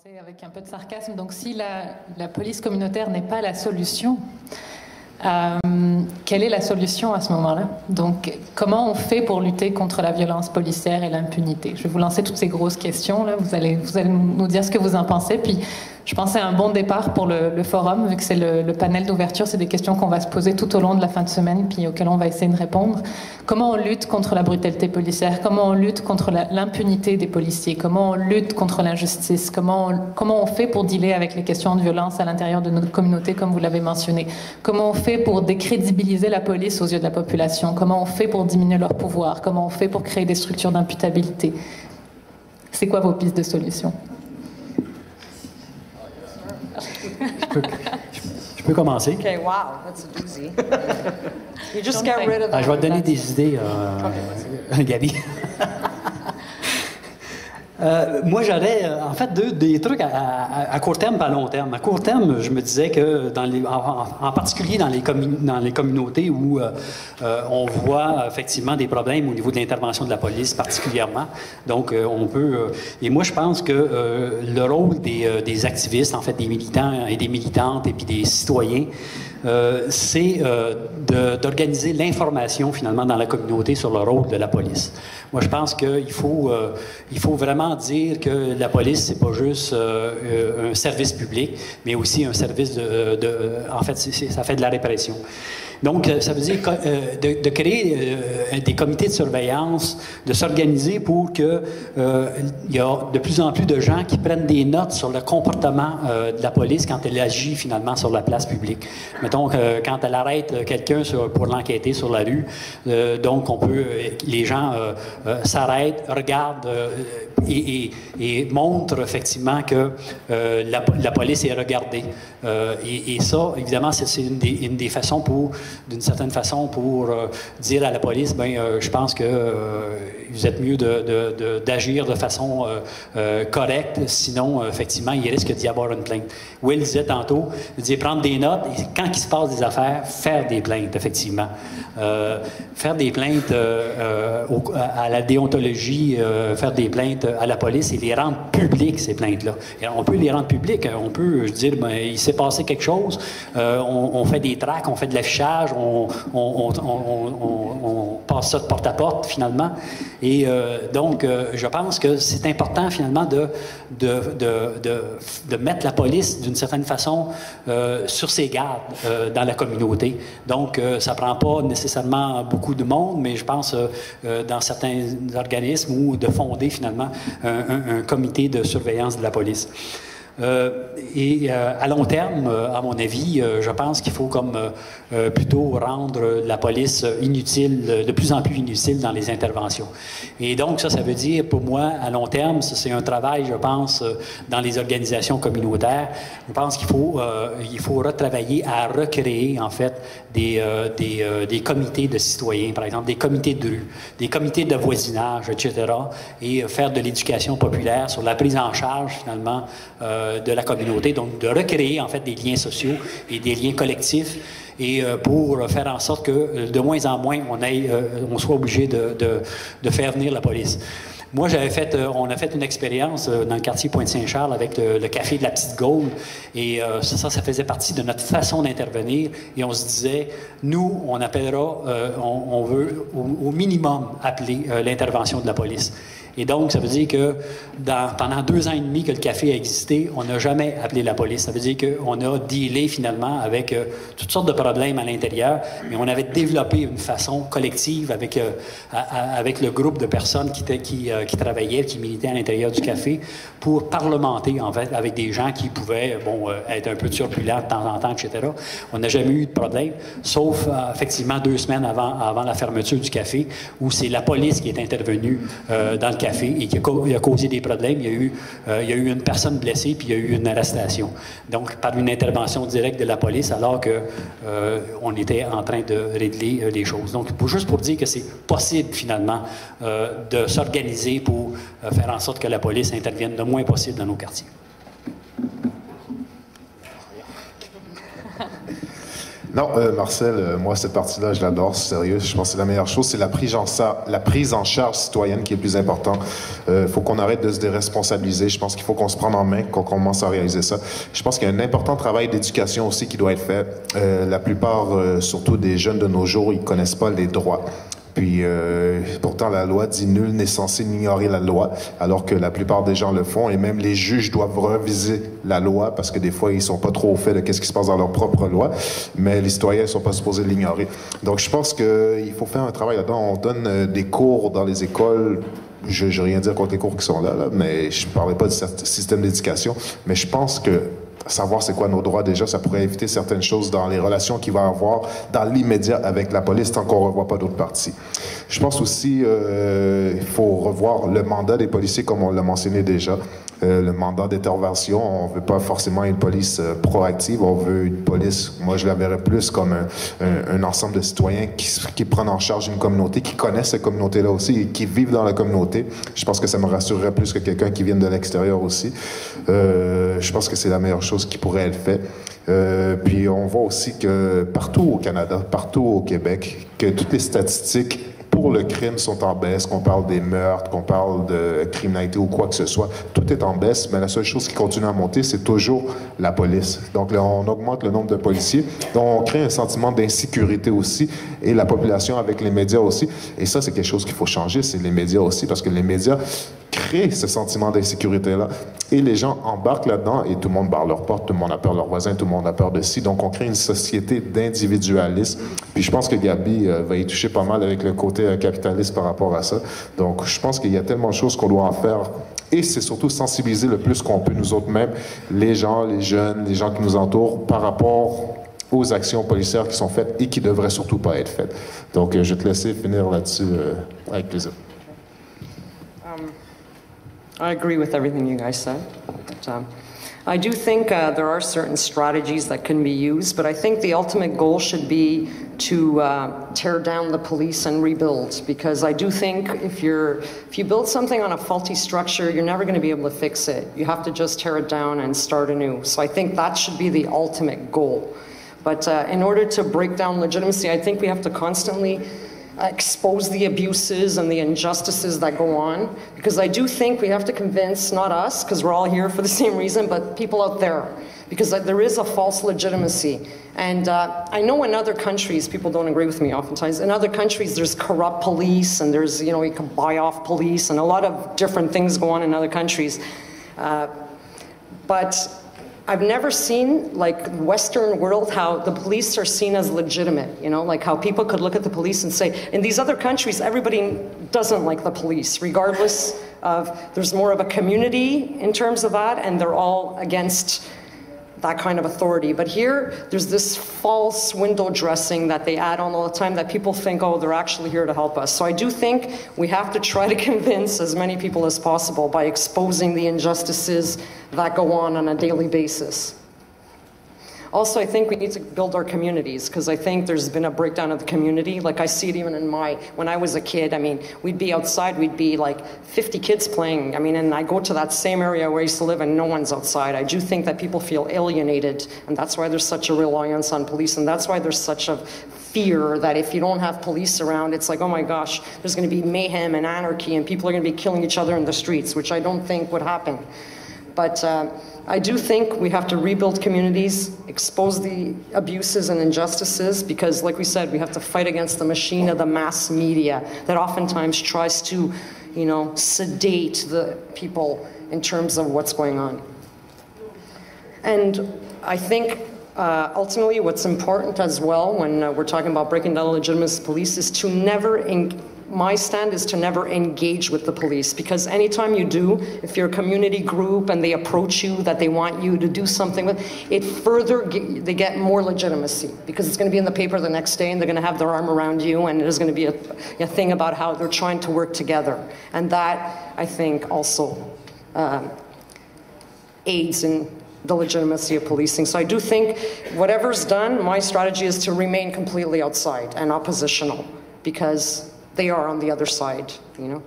commencer avec un peu de sarcasme. Donc, si la police communautaire n'est pas la solution, quelle est la solution à ce moment-là? Donc, comment on fait pour lutter contre la violence policière et l'impunité? Je vais vous lancer toutes ces grosses questions. Là. Vous allez nous dire ce que vous en pensez. Puis, je pense que c'est un bon départ pour le forum, vu que c'est le panel d'ouverture. C'est des questions qu'on va se poser tout au long de la fin de semaine, puis auxquelles on va essayer de répondre. Comment on lutte contre la brutalité policière? Comment on lutte contre l'impunité des policiers? Comment on lutte contre l'injustice? Comment on fait pour dealer avec les questions de violence à l'intérieur de notre communauté, comme vous l'avez mentionné? Comment on fait pour décrédibiliser la police aux yeux de la population? Comment on fait pour diminuer leur pouvoir? Comment on fait pour créer des structures d'imputabilité? C'est quoi vos pistes de solution? Je peux commencer. OK, wow, that's a doozy. You just got rid of that. Je vais te donner des idées, Gabi. Moi, j'aurais en fait des trucs à court terme et à long terme. À court terme, je me disais que, en particulier dans les communautés où on voit effectivement des problèmes au niveau de l'intervention de la police particulièrement. Donc, on peut... et moi, je pense que le rôle des activistes, en fait, des militants et des militantes et puis des citoyens, c'est d'organiser l'information, finalement, dans la communauté sur le rôle de la police. Moi, je pense qu'il faut vraiment dire que la police, c'est pas juste un service public, mais aussi un service en fait, ça fait de la répression. Donc, ça veut dire de créer des comités de surveillance, de s'organiser pour qu'il y a de plus en plus de gens qui prennent des notes sur le comportement de la police quand elle agit finalement sur la place publique. Mettons quand elle arrête quelqu'un pour l'enquêter sur la rue, donc les gens s'arrêtent, regardent et montrent effectivement que la police est regardée. Et ça, évidemment, c'est une des façons d'une certaine façon, pour dire à la police, je pense que vous êtes mieux d'agir de façon correcte, sinon, effectivement, il risque d'y avoir une plainte. Will disait tantôt, il disait prendre des notes, et quand il se passe des affaires, faire des plaintes, effectivement. Faire des plaintes à la déontologie, faire des plaintes à la police et les rendre publiques, ces plaintes-là. Et on peut les rendre publiques, on peut dire, il s'est passé quelque chose, on fait des tracts, on fait de l'affichage, on passe ça de porte à porte, finalement. Et donc, je pense que c'est important, finalement, de mettre la police, d'une certaine façon, sur ses gardes dans la communauté. Donc, ça ne prend pas nécessairement beaucoup de monde, mais je pense, dans certains organismes, ou de fonder, finalement, un comité de surveillance de la police. Et à long terme, à mon avis, je pense qu'il faut plutôt rendre la police inutile, de plus en plus inutile dans les interventions. Et donc, ça veut dire, pour moi, à long terme, c'est un travail, je pense, dans les organisations communautaires. Je pense qu'il faut retravailler à recréer, en fait, des comités de citoyens, par exemple, des comités de rue, des comités de voisinage, etc., et faire de l'éducation populaire sur la prise en charge, finalement, de la communauté, donc de recréer en fait des liens sociaux et des liens collectifs, et pour faire en sorte que de moins en moins on soit obligé de faire venir la police. Moi, on a fait une expérience dans le quartier Pointe-Saint-Charles avec le café de la Petite Gaule, et ça faisait partie de notre façon d'intervenir, et on se disait, nous, on appellera, on veut au minimum appeler l'intervention de la police. Et donc, ça veut dire que pendant 2 ans et demi que le café a existé, on n'a jamais appelé la police. Ça veut dire qu'on a dealé finalement avec toutes sortes de problèmes à l'intérieur, mais on avait développé une façon collective avec le groupe de personnes qui travaillaient, qui militaient à l'intérieur du café, pour parlementer, en fait, avec des gens qui pouvaient être un peu turbulents de temps en temps, etc. On n'a jamais eu de problème, sauf effectivement 2 semaines avant la fermeture du café, où c'est la police qui est intervenue dans le café et qui a causé des problèmes. Il y a eu une personne blessée, puis il y a eu une arrestation. Donc, par une intervention directe de la police, alors qu'on était en train de régler les choses. Donc, juste pour dire que c'est possible, finalement, de s'organiser pour faire en sorte que la police intervienne le moins possible dans nos quartiers. Non, Marcel, moi, cette partie-là, je l'adore, c'est sérieux. Je pense que c'est la meilleure chose. C'est la prise en charge citoyenne qui est le plus important. Faut qu'on arrête de se déresponsabiliser. Je pense qu'il faut qu'on se prenne en main, qu'on commence à réaliser ça. Je pense qu'il y a un important travail d'éducation aussi qui doit être fait. La plupart, surtout des jeunes de nos jours, ils connaissent pas les droits. Puis pourtant, la loi dit nul n'est censé ignorer la loi, alors que la plupart des gens le font, et même les juges doivent reviser la loi parce que des fois, ils sont pas trop au fait de qu'est-ce qui se passe dans leur propre loi, mais les citoyens sont pas supposés l'ignorer. Donc, je pense qu'il faut faire un travail là-dedans. On donne des cours dans les écoles. Je n'ai rien dire contre les cours qui sont là, mais je ne parlais pas du système d'éducation, mais je pense que savoir c'est quoi nos droits déjà, ça pourrait éviter certaines choses dans les relations qu'il va avoir dans l'immédiat avec la police tant qu'on ne revoit pas d'autres parties. Je pense aussi il faut revoir le mandat des policiers comme on l'a mentionné déjà. Le mandat d'intervention, on veut pas forcément une police proactive, on veut une police, moi je la verrais plus comme un ensemble de citoyens qui prennent en charge une communauté, qui connaissent cette communauté-là aussi et qui vivent dans la communauté. Je pense que ça me rassurerait plus que quelqu'un qui vienne de l'extérieur aussi. Je pense que c'est la meilleure chose qui pourrait être faite. Puis on voit aussi que partout au Canada, partout au Québec, que toutes les statistiques pour le crime sont en baisse, qu'on parle des meurtres, qu'on parle de criminalité ou quoi que ce soit, tout est en baisse, mais la seule chose qui continue à monter, c'est toujours la police. Donc là, on augmente le nombre de policiers, donc on crée un sentiment d'insécurité aussi, et la population avec les médias aussi. Et ça, c'est quelque chose qu'il faut changer, c'est les médias aussi, parce que les médias créent ce sentiment d'insécurité-là. Et les gens embarquent là-dedans, et tout le monde barre leur porte, tout le monde a peur de leurs voisins, tout le monde a peur de ci. Donc on crée une société d'individualisme. Puis je pense que Gabi va y toucher pas mal avec le côté capitaliste par rapport à ça. Donc, je pense qu'il y a tellement de choses qu'on doit en faire. Et c'est surtout sensibiliser le plus qu'on peut, nous autres mêmes, les gens, les jeunes, les gens qui nous entourent, par rapport aux actions policières qui sont faites et qui ne devraient surtout pas être faites. Donc, je vais te laisser finir là-dessus avec plaisir. I agree with everything you guys said. But, I do think there are certain strategies that can be used, but I think the ultimate goal should be to tear down the police and rebuild, because I do think if you build something on a faulty structure, you're never going to be able to fix it. You have to just tear it down and start anew. So I think that should be the ultimate goal. But in order to break down legitimacy, I think we have to constantly expose the abuses and the injustices that go on, because I do think we have to convince, not us, because we're all here for the same reason, but people out there, because there is a false legitimacy. And I know in other countries, people don't agree with me oftentimes, in other countries there's corrupt police, and there's, you know, you can buy off police, and a lot of different things go on in other countries. But I've never seen, like, Western world, how the police are seen as legitimate, you know, like how people could look at the police and say, in these other countries, everybody doesn't like the police, regardless of, there's more of a community in terms of that, and they're all against that kind of authority. But here, there's this false window dressing that they add on all the time that people think, oh, they're actually here to help us. So I do think we have to try to convince as many people as possible by exposing the injustices that go on a daily basis. Also, I think we need to build our communities, because I think there's been a breakdown of the community. Like, I see it even in when I was a kid, I mean, we'd be outside, we'd be like 50 kids playing. I mean, and I go to that same area where I used to live and no one's outside. I do think that people feel alienated, and that's why there's such a reliance on police, and that's why there's such a fear that if you don't have police around, it's like, oh my gosh, there's going to be mayhem and anarchy, and people are going to be killing each other in the streets, which I don't think would happen. But I do think we have to rebuild communities, expose the abuses and injustices, because, like we said, we have to fight against the machine of the mass media that oftentimes tries to, you know, sedate the people in terms of what's going on. And I think ultimately what's important as well when we're talking about breaking down legitimate police is to never my stand is to never engage with the police, because anytime you do, if you're a community group and they approach you that they want you to do something with, it further, they get more legitimacy, because it's going to be in the paper the next day and they're going to have their arm around you, and there's going to be a thing about how they're trying to work together. And that, I think, also aids in the legitimacy of policing. So I do think whatever's done, my strategy is to remain completely outside and oppositional, because they are on the other side, you know?